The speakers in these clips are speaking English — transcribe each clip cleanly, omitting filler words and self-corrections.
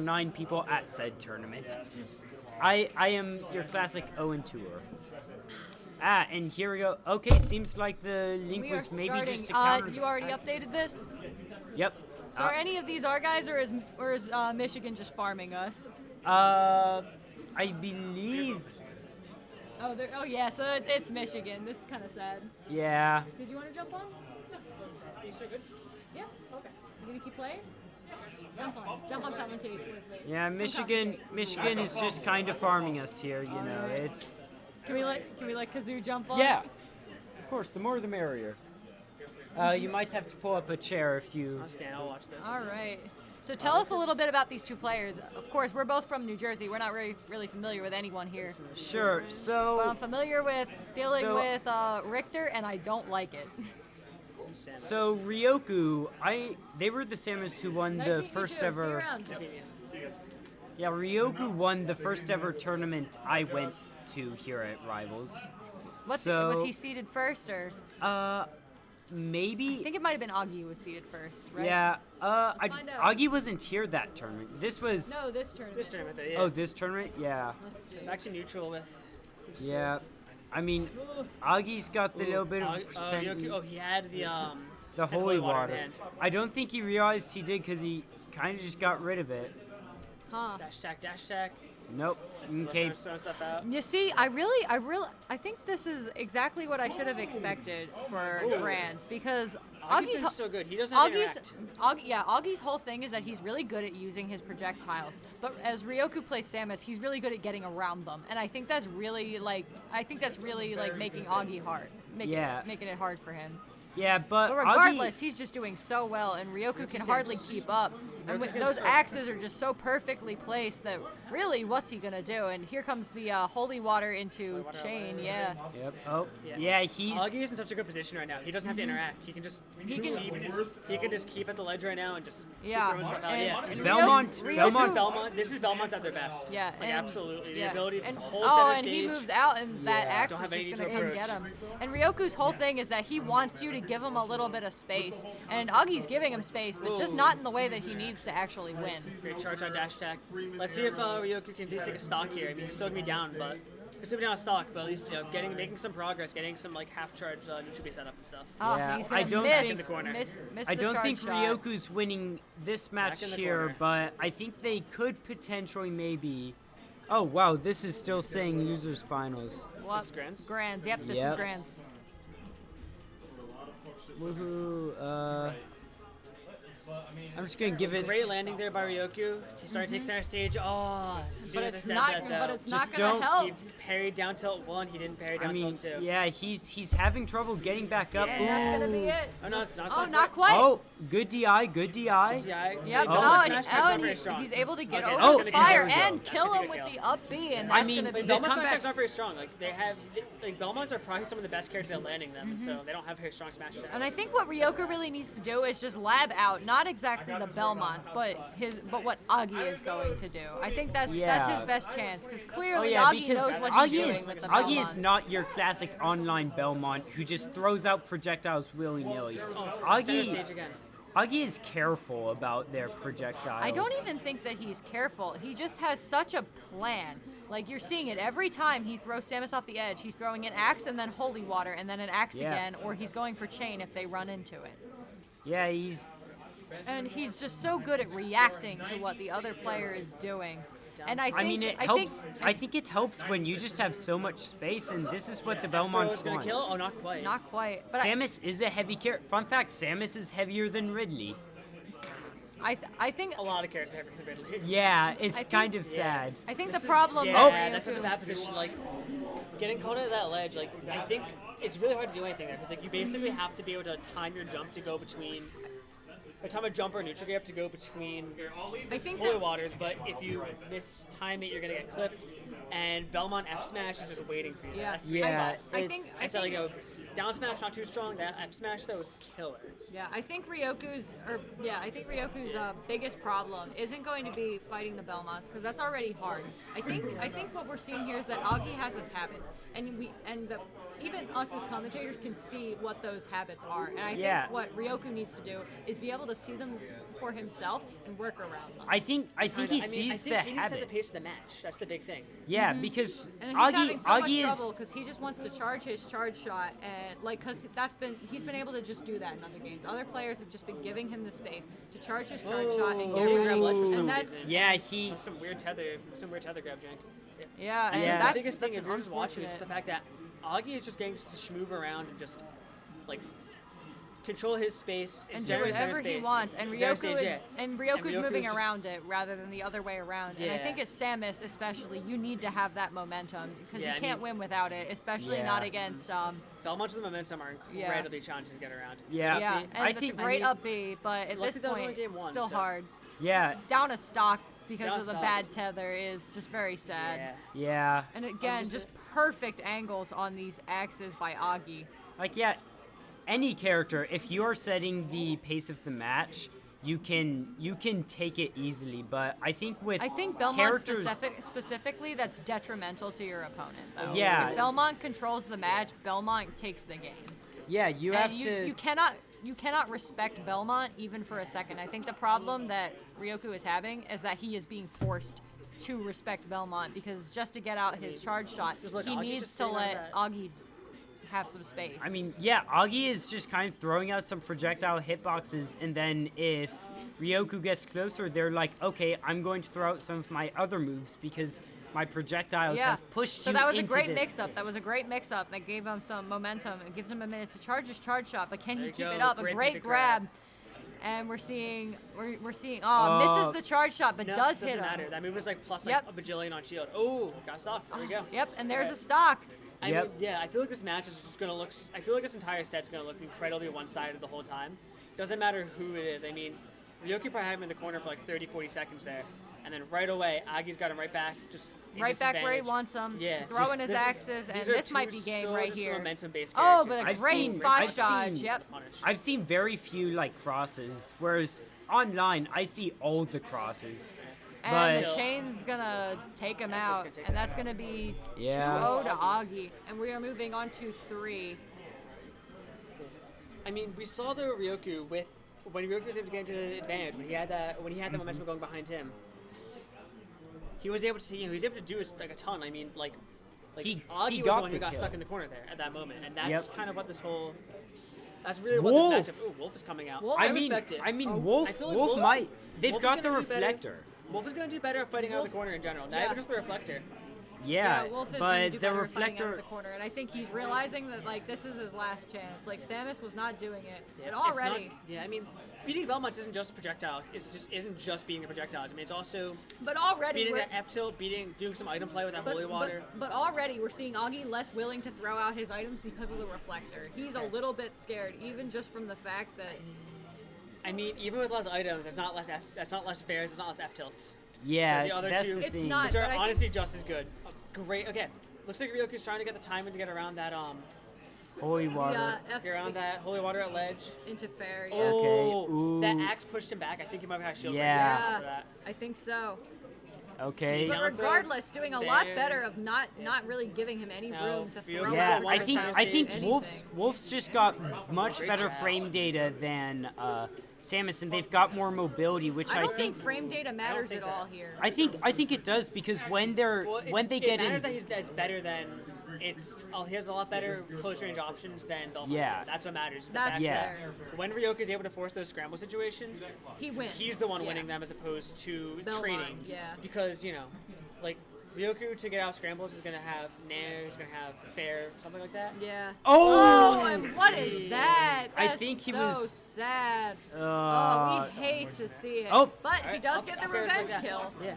9 people at said tournament. I am your classic Owen tour. And here we go. Okay, seems like the link We are was maybe starting. just a counter. You already updated this? Yep. So are any of these our guys, or is Michigan just farming us? I believe. Oh yeah, so it's Michigan. This is kind of sad. Yeah. Did you want to jump on? Are you sure good? Yeah. Okay. You gonna keep playing? Jump on commentate. Yeah, Michigan is just kind of farming us here, you know. It's Can we let Kazoo jump on? yeah. Of course, the more the merrier. You might have to pull up a chair if you. I'll stand. I'll watch this. All right. So tell us a little bit about these two players. Of course, we're both from New Jersey. We're not really familiar with anyone here. Sure. But So I'm familiar with dealing So- with Richter, and I don't like it. so Ryoku, they were the Samus who won the first ever. Yeah, Ryoku won the first ever tournament I went to here at Rivals. Was So- he seeded first, or I Maybe. think it might have been Augie who was seeded first, right? Yeah. find out. Augie wasn't here that tournament. This was. No, this tournament. This tournament, though, yeah. Oh, this tournament? Yeah. Let's see. I'm actually neutral with. Yeah. I mean, Augie's got the little bit of percent. Oh, he had the The holy water. in hand. I don't think he realized he did because he kind of just got rid of it. Huh. Dash attack. Nope. Okay. Throwing stuff out. You see, I think this is exactly what I should have expected for Grands, because Augie's Augie's so good. He doesn't have to Augie's interact. Augie's whole thing is that he's really good at using his projectiles. But as Ryoku plays Samus, he's really good at getting around them, and I think that's really making Augie hard, making it hard for him. Yeah, but But regardless, he's just doing so well, and Ryoku can hardly keep up. And those axes are just so perfectly placed that really, what's he gonna do? And here comes the holy water into chain. Yeah. Yep. Oh. Yeah. Augie is in such a good position right now. He doesn't have to interact. He can just keep at the ledge right now and just keep Yeah. throwing stuff out. And- Yeah. and Belmont- This is Belmont's at their best. Yeah, Like, and absolutely. yeah. The ability to and, just hold oh, center and he stage. moves out, and that Yeah. axe Don't is have just any gonna to come approach. get him. And Ryoku's whole thing is that he wants you to give him a little bit of space, and Augie's giving him space, but just not in the way that he needs to actually win. Great charge on dash attack. Let's see if Ryoku can just take a stock here. I mean, he's still gonna be down, but he's still be down a stock. But at least making some progress, getting some like half charge neutral base setup and stuff. Oh, Yeah, he's I gonna don't miss, think- the corner. miss I the don't charge think shot. Ryoku's winning this match in the here, corner. but I think they could potentially maybe. Oh wow, this is still saying losers finals. What? This is Grands? Grands, yep, this is Yep. Grands. Woohoo! I'm just gonna give it. Great landing there by Ryoku. Started to take center stage. Oh, as soon But as I it's said not, that, though. but it's Just not gonna don't help. He parried down tilt 1. He didn't parry I down mean, tilt 2. yeah, he's having trouble getting back up. And that's gonna be Ooh. it. Oh, no, it's not. Oh, not quite. Oh, good DI, good DI. Yeah. Yep. Oh. Oh, Smash attacks aren't very strong. he's able to get Okay, over that's the gonna get fire over. and That's kill gonna him get with kill. the up B, and I that's mean, gonna be the Belmont's comebacks- smash attacks aren't very strong. Like Belmonts are probably some of the best characters at landing them, and so they don't have very strong smash attacks. And I think what Ryoku really needs to do is just lab out, not exactly the Belmonts, but what Augie is going to do. I think that's his Yeah. best chance, because Oh clearly yeah, Augie because knows what he's Augie doing is with the Augie Belmonts. is not your classic online Belmont who just throws out projectiles willy nilly. Center stage Augie again. Augie is careful about their projectiles. I don't even think that he's careful. He just has such a plan. Like, you're seeing it every time he throws Samus off the edge. He's throwing an axe and then holy water and then an axe Yeah. again, or he's going for chain if they run into it. Yeah, he's. And he's just so good at reacting to what the other player is doing. And I think I mean, it helps. I think it helps when you just have so much space, and this is what the Throw Belmonts is gonna want. kill? Oh, not quite. not quite. But Samus is a heavy character. Fun fact: Samus is heavier than Ridley. I think A lot of characters have Ridley. Yeah, it's think- kind of sad. I think This the is- problem. Yeah, with that's such a Ryoku- bad position. Like, getting caught at that ledge, like, I think it's really hard to do anything there, because, like, you basically have to be able to time your jump to go between, or time a jump or a neutral gap to go between I think holy that waters, but if you mistime it, you're gonna get clipped, and Belmont F smash is just waiting for you. Yeah. That's the sweet Yeah, spot. I it's- think I said, like, a down smash not too strong, that F smash, though, was killer. I think Ryoku's biggest problem isn't going to be fighting the Belmonts, because that's already hard. I think what we're seeing here is that Augie has his habits, and even us as commentators can see what those habits are. And I Yeah. think what Ryoku needs to do is be able to see them for himself and work around them. I think he I sees think the he needs to habits. set the pace of the match. That's the big thing. Yeah, because And he's having so much Augie trouble is because he just wants to charge his charge shot, and because he's been able to just do that in other games. Other players have just been giving him the space to charge his charge shot and get Oh, ready. grab ledge for some And that's reason. yeah he Some weird tether grab jank. yeah, and Yeah. The that's biggest thing that's if you're just watching is unfortunate. the fact that Augie is just getting to schmoove around and just like control his space and do generally center whatever he space. wants, and Center Ryoku stage, is yeah. and Ryoku's Ryoku moving is just- around it rather than the other way around. And I Yeah. think as Samus especially, you need to have that momentum because Yeah, you I can't mean- win without it, especially Yeah. not against Belmont and the momentum are incredibly challenging to get around. yeah, yeah, and I that's think a great I mean, up B, but at lucky this that was only point, game one, still so- hard. yeah Down a stock because Down of the stock. bad tether is just very sad. Yeah. yeah And again, gonna just perfect angles on these axes by Augie. like yeah any character, if you're setting the pace of the match, you can take it easily. But I think with I think Belmont characters, specifically, that's detrimental to your opponent, though. Yeah. If Belmont controls the match, Belmont takes the game. yeah, you have And to. you cannot respect Belmont even for a second. I think the problem that Ryoku is having is that he is being forced to respect Belmont because just to get out his charge shot, Just look, he Augie's needs just to sitting on let that. Augie have some space. I mean, yeah, Augie is just kind of throwing out some projectile hitboxes, and then if Ryoku gets closer, they're like, okay, I'm going to throw out some of my other moves because my projectiles yeah. have pushed so you that was a into great this. mix-up. That was a great mix-up that gave him some momentum. It gives him a minute to charge his charge shot, but can There he you keep go, it up? great A great pivot grab. grab. And we're seeing misses the charge shot, but No, does doesn't hit him. matter. That move was like plus Yep. like a bajillion on shield. Oh, got stopped. There we go. Yep, and there's a stock. I Yep. mean, yeah, I feel like this match is just gonna look. I feel like this entire set's gonna look incredibly one-sided the whole time. Doesn't matter who it is. I mean, Ryoku probably had him in the corner for like 30, 40 seconds there, and then right away, Agi's got him right back, just in Right back where he disadvantage. wants him. Yeah, Throwing just- his axes, and these are this might two be game so right just here. momentum-based Oh, characters. but a I've great seen- spot I've dodge. seen- Yep. Punish. I've seen very few like crosses, whereas online I see all the crosses. And But the chain's gonna take him That's out, gonna take and him that's out. gonna be Yeah. 2-0 to Augie. And we are moving on to 3. I mean, we saw the Ryoku when Ryoku was able to get into the advantage when he had the momentum going behind him. He was able to he was able to do like a ton. I mean, like He Augie was got the one who the got kill. stuck in the corner there at that moment, and that's Yep. kind of what this whole. That's really what Wolf. this matchup. Ooh, Wolf is coming out. Wolf- I I mean, respect it. I mean, I Wolf feel like Wolf might. They've Wolf is got the gonna do better. reflector. Wolf is going to do better at fighting out of Wolf- the corner in general. Not yeah. even just the reflector. Yeah, Wolf is gonna but do the better at fighting out of reflector. the corner, and I think he's realizing that like this is his last chance. Like Samus was not doing it, and It's not- already. yeah, I mean, beating Belmont isn't just projectile. Isn't just beating the projectiles. I mean, it's also But already, beating we're, that F tilt, doing some item play with that holy water. but already we're seeing Augie less willing to throw out his items because of the reflector. He's a little bit scared, even just from the fact that I mean, even with less items, there's not less that's not less fairs, it's not less F tilts. Yeah, So the other that's two- the It's thing. not- Which are but I think- honestly just as good. Great. Okay. Looks like Ryoku's trying to get the timing to get around that Holy water. F get around that holy water at ledge. into fair. Yeah. Oh, ooh. that axe pushed him back. I think he might have had shield Yeah. breaker for that. I think so. Okay. See, But down throw regardless, doing a lot there. better of not really giving him any No, room to Ryoku throw Yeah, out Wolf I his think sounds I like think anything. Wolf's just got much Great better job. frame data than Samus, and they've got more mobility, which I I don't think think frame data matters think at all that. here. I think it does because when they're Well, when they it get matters in. that that's better than he has a lot better close range options than Belmont. Yeah. That's what matters. The That's fact Yeah. that fair. When Ryoku is able to force those scramble situations, He wins. he's the one Yeah. winning them as opposed to Belmont, trading. yeah. Because, like Ryoku to get out scrambles is gonna have Nair, is gonna have Fair, something like that. Yeah. Oh! and what is that? I That's think he so was- sad. Oh, Uh, we hate to see it. Oh. But he Alright, does up- get the up airs like revenge that. kill. Yeah.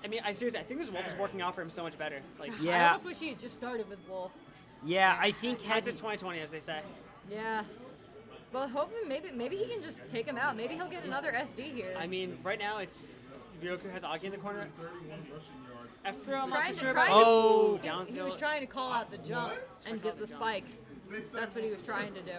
I mean, I seriously, I think this Wolf is working out for him so much better. Like, I Yeah. almost wish he had just started with Wolf. yeah, I think had hindsight's 2020, as they say. Yeah. Well, hoping maybe he can just take him out. Maybe he'll get another SD here. I mean, right now it's Ryoku has Agi in the corner. After I'm not Trying so to- sure trying about to- Oh. down he was tilt. trying to call out the jump and get the spike. That's what he was trying to do.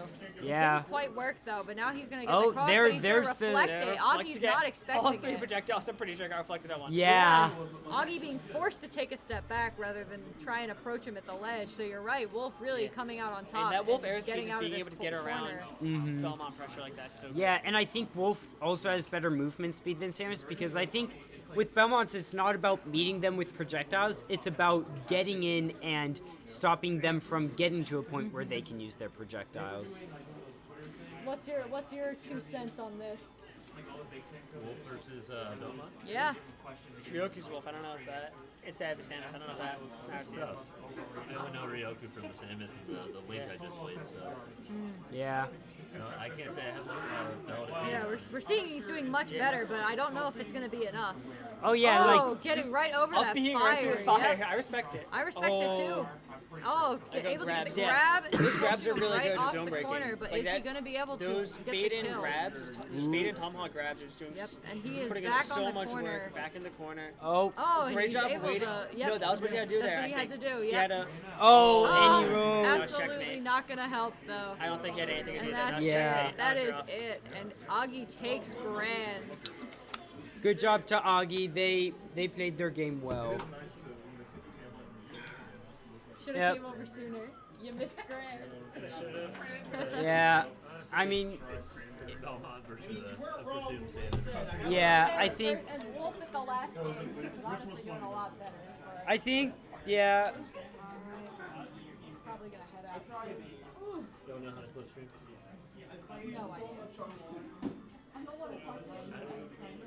Yeah. It didn't quite work though, but now he's gonna get Oh, the cross, there- but he's gonna there's the- reflect They're it. reflected Augie's again. not expecting All 3 it. projectiles, I'm pretty sure, got reflected at once. Yeah. Augie being forced to take a step back rather than try and approach him at the ledge. So you're right, Wolf really coming out on top. And that Wolf and airspeed getting is out being of this able to get around corner. Belmont pressure like that. So Yeah, and I think Wolf also has better movement speed than Samus because I think with Belmonts it's not about meeting them with projectiles, it's about getting in and stopping them from getting to a point where they can use their projectiles. What's your 2 cents on this? Wolf versus Belmont. Yeah. Ryoku's Wolf, I don't know if that. Instead of Samus, I don't know if that matters to you. Tough. I only know Ryoku from the Samus and the Link I just played, so Yeah. I can't say I have no belt. Yeah, we're seeing he's doing much better, but I don't know if it's gonna be enough. Oh yeah, oh, like getting right over Up that being fire. right through the fire. Yep. I respect it. I respect it too. Oh, Like able to get grabs, the yeah. grab. Those grabs are really right good off zone the breaking. corner, but Like is he that- going to be able to Those get fade the in kill? grabs, those fade in tomahawk grabs are just doing Yep, and he is putting in back so on the much corner. work back in the corner. oh Oh, and Great he's job able waiting. to. Yep. No, that was what he had to do That's there. what he I had think. to do. He Yep. had to. oh, Oh, and he rolled. absolutely checkmate. not going to help though. I don't think he had anything to do And with that. that's Yeah. it. That is rough. it. And Augie takes grands. Good job to Augie. They played their game well. Should have Yep. came over sooner. You missed grands. Yeah. I mean, It's Belmont versus I presume Samus. yeah, I think And Wolf at the last game is honestly doing a lot better. but I think yeah. He's probably going to head out soon. Don't know how to close stream. No idea. I don't want to talk to him.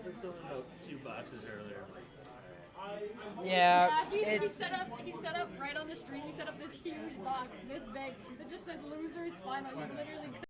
There's something about 2 boxes earlier. Yeah, He it's set up right on the stream. He set up this huge box, this big, that just said "losers final." He literally